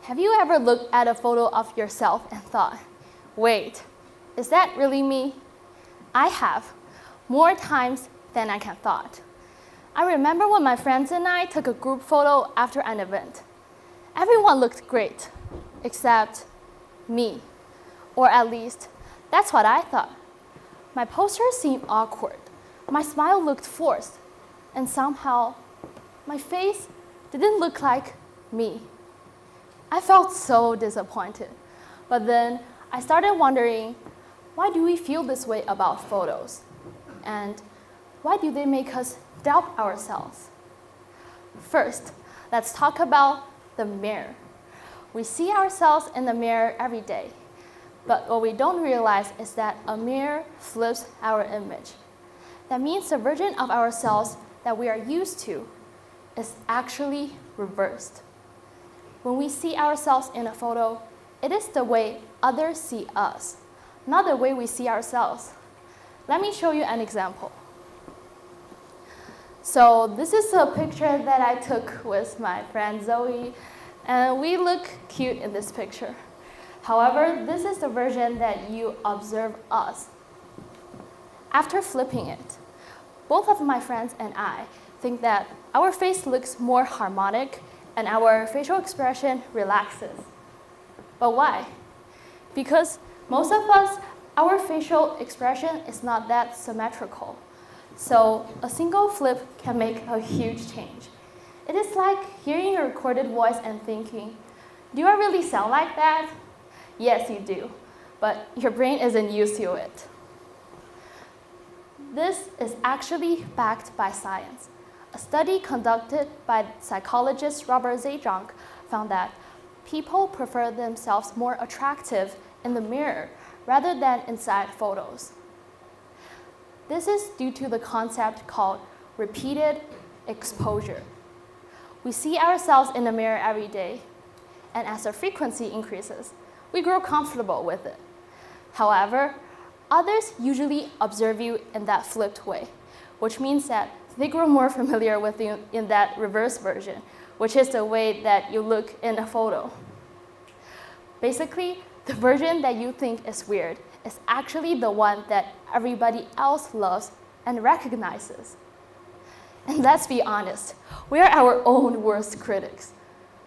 Have you ever looked at a photo of yourself and thought, wait, is that really me? I have, more times than I can thought. I remember when my friends and I took a group photo after an event. Everyone looked great, except me. Or at least, that's what I thought. My posture seemed awkward. My smile looked forced. And somehow, my face didn't look like me. I felt so disappointed. But then I started wondering, why do we feel this way about photos? And why do they make us doubt ourselves? First, let's talk about the mirror. We see ourselves in the mirror every day. But what we don't realize is that a mirror flips our image. That means the version of ourselves that we are used to is actually reversed. When we see ourselves in a photo, it is the way others see us, not the way we see ourselves. Let me show you an example. So this is a picture that I took with my friend Zoe, and we look cute in this picture. However, this is the version that you observe us. After flipping it, both of my friends and I think that our face looks more harmonic and our facial expression relaxes. But why? Because most of us, our facial expression is not that symmetrical. So a single flip can make a huge change. It is like hearing a recorded voice and thinking, do I really sound like that? Yes, you do, but your brain isn't used to it. This is actually backed by science. A study conducted by psychologist Robert Zajonc found that people prefer themselves more attractive in the mirror rather than inside photos. This is due to the concept called repeated exposure. We see ourselves in the mirror every day, and as the frequency increases, we grow comfortable with it. However, others usually observe you in that flipped way, which means that they grow more familiar with you in that reverse version, which is the way that you look in a photo. Basically, the version that you think is weird is actually the one that everybody else loves and recognizes. And let's be honest, we are our own worst critics.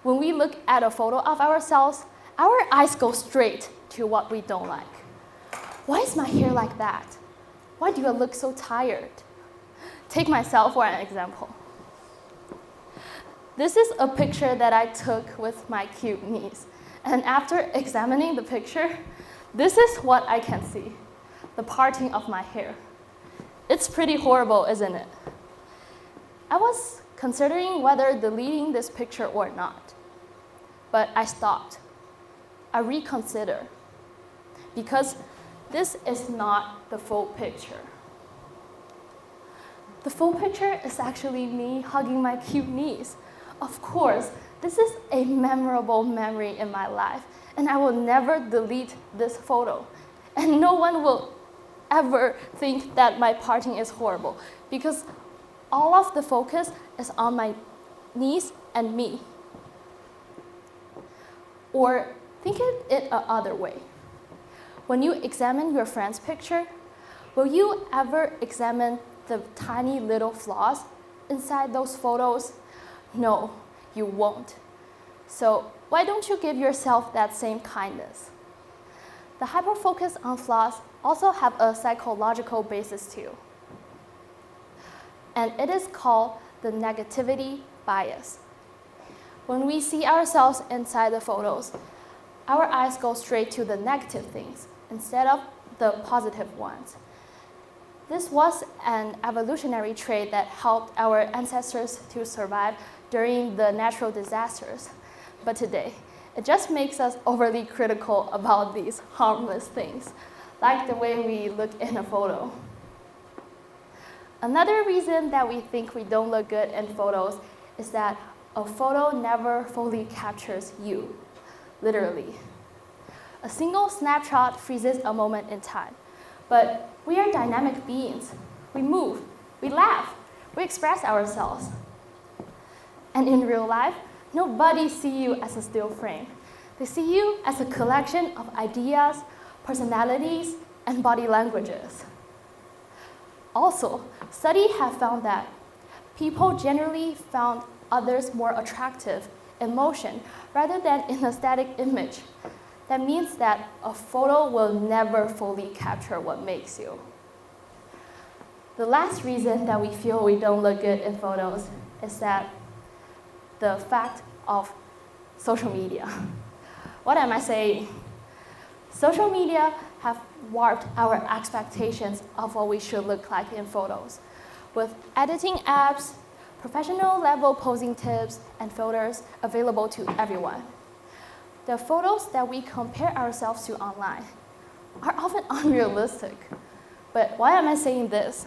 When we look at a photo of ourselves, our eyes go straight to what we don't like. Why is my hair like that? Why do I look so tired? Take myself for an example. This is a picture that I took with my cute niece. And after examining the picture, this is what I can see, the parting of my hair. It's pretty horrible, isn't it? I was considering whether deleting this picture or not, but I stopped. I reconsider, because this is not the full picture. The full picture is actually me hugging my cute niece. Of course, this is a memorable memory in my life, and I will never delete this photo. And no one will ever think that my parting is horrible, because all of the focus is on my niece and me. Or think it another way. When you examine your friend's picture, will you ever examine the tiny little flaws inside those photos? No, you won't. So why don't you give yourself that same kindness? The hyperfocus on flaws also have a psychological basis too. And it is called the negativity bias. When we see ourselves inside the photos, our eyes go straight to the negative things instead of the positive ones. This was an evolutionary trait that helped our ancestors to survive during the natural disasters. But today, it just makes us overly critical about these harmless things, like the way we look in a photo. Another reason that we think we don't look good in photos is that a photo never fully captures you, literally. A single snapshot freezes a moment in time, but we are dynamic beings. We move, we laugh, we express ourselves. And in real life, nobody sees you as a still frame. They see you as a collection of ideas, personalities, and body languages. Also, studies have found that people generally found others more attractive in motion rather than in a static image. That means that a photo will never fully capture what makes you. The last reason that we feel we don't look good in photos is that the fact of social media. What am I saying? Social media have warped our expectations of what we should look like in photos. With editing apps, professional level posing tips, and filters available to everyone. The photos that we compare ourselves to online are often unrealistic. But why am I saying this?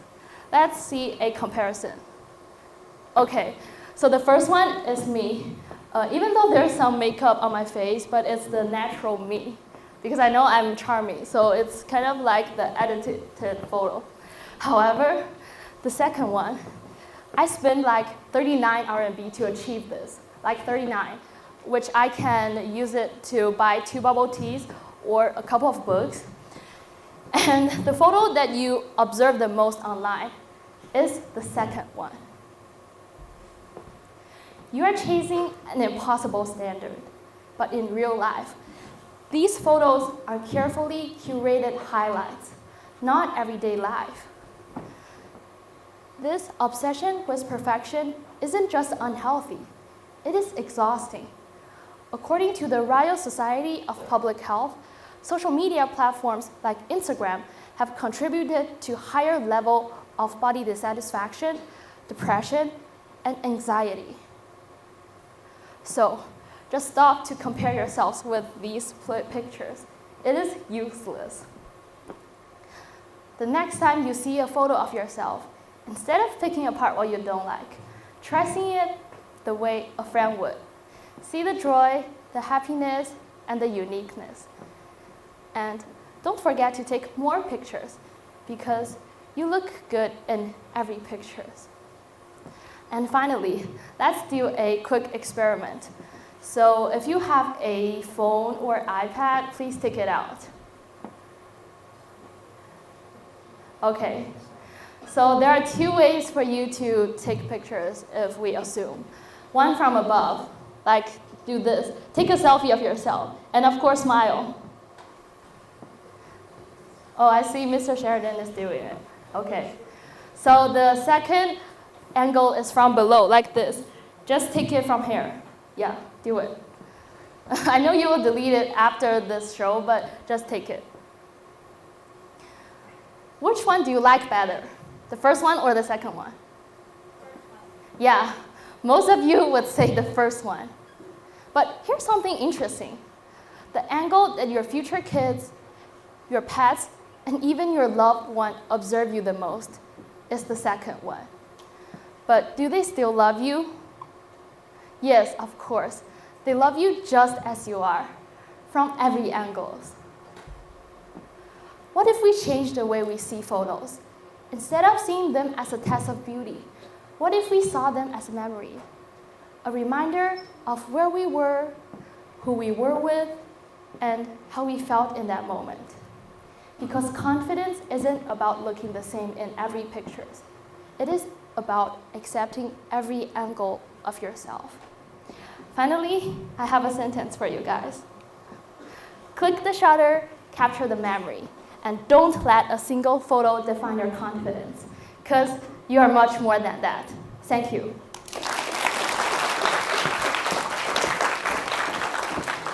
Let's see a comparison. Okay, so the first one is me. Even though there's some makeup on my face, but it's the natural me. Because I know I'm charming, so it's kind of like the edited photo. However, the second one, I spent like 39 RMB to achieve this, like 39, which I can use it to buy 2 bubble teas or a couple of books. And the photo that you observe the most online is the second one. You are chasing an impossible standard, but in real life, these photos are carefully curated highlights, not everyday life. This obsession with perfection isn't just unhealthy, it is exhausting. According to the Royal Society of Public Health, social media platforms like Instagram have contributed to higher level of body dissatisfaction, depression, and anxiety. So, just stop to compare yourselves with these pictures. It is useless. The next time you see a photo of yourself, instead of picking apart what you don't like, try seeing it the way a friend would. See the joy, the happiness, and the uniqueness. And don't forget to take more pictures because you look good in every picture. And finally, let's do a quick experiment. So if you have a phone or iPad, please take it out. Okay, so there are 2 ways for you to take pictures if we assume. One from above, like do this. Take a selfie of yourself, and of course smile. Oh, I see Mr. Sheridan is doing it. Okay, so the second angle is from below, like this. Just take it from here. Yeah, do it. I know you will delete it after this show, but just take it. Which one do you like better? The first one or the second one? Yeah, most of you would say the first one. But here's something interesting. The angle that your future kids, your pets, and even your loved one observe you the most is the second one. But do they still love you? Yes, of course. They love you just as you are, from every angle. What if we change the way we see photos? Instead of seeing them as a test of beauty, what if we saw them as a memory? A reminder of where we were, who we were with, and how we felt in that moment. Because confidence isn't about looking the same in every picture. It is about accepting every angle of yourself. Finally, I have a sentence for you guys. Click the shutter, capture the memory, and don't let a single photo define your confidence, because you are much more than that. Thank you.